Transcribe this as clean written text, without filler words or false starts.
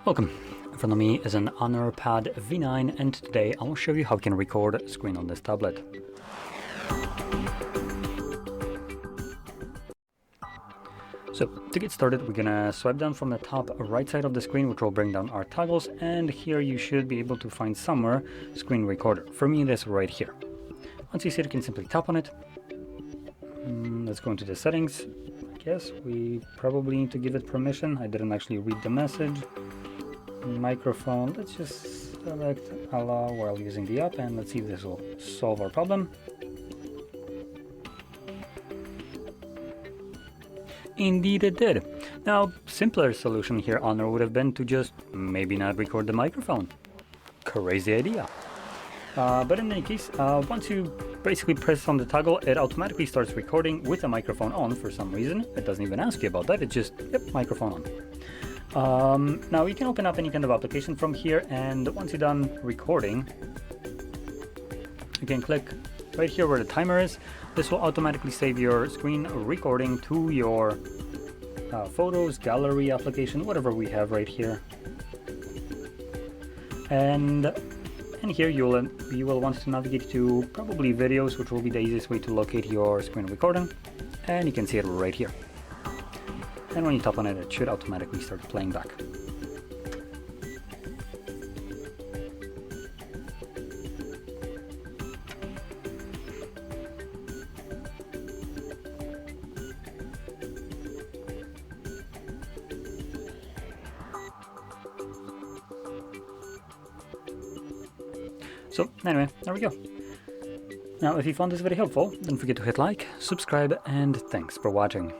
Welcome. In front of me is an Honor Pad V9 and today I will show you how you can record a screen on this tablet. So to get started, we're gonna swipe down from the top right side of the screen, which will bring down our toggles, and here you should be able to find somewhere screen recorder. For me, this right here. Once you see it, you can simply tap on it. Let's go into the settings. I guess we probably need to give it permission. I didn't actually read the message. Microphone, let's just select allow while using the app, and let's see if this will solve our problem. Indeed it did. Now, simpler solution here, Honor, would have been to just maybe not record the microphone. Crazy idea. But in any case, once you basically press on the toggle, it automatically starts recording with the microphone on for some reason. It doesn't even ask you about that, it just, yep, microphone on. Now you can open up any kind of application from here, and once you're done recording, you can click right here where the timer is. This will automatically save your screen recording to your photos, gallery application, whatever we have right here. And here you will want to navigate to probably videos, which will be the easiest way to locate your screen recording, and you can see it right here. And when you tap on it, it should automatically start playing back. So anyway, there we go. Now, if you found this video helpful, don't forget to hit like, subscribe, and thanks for watching.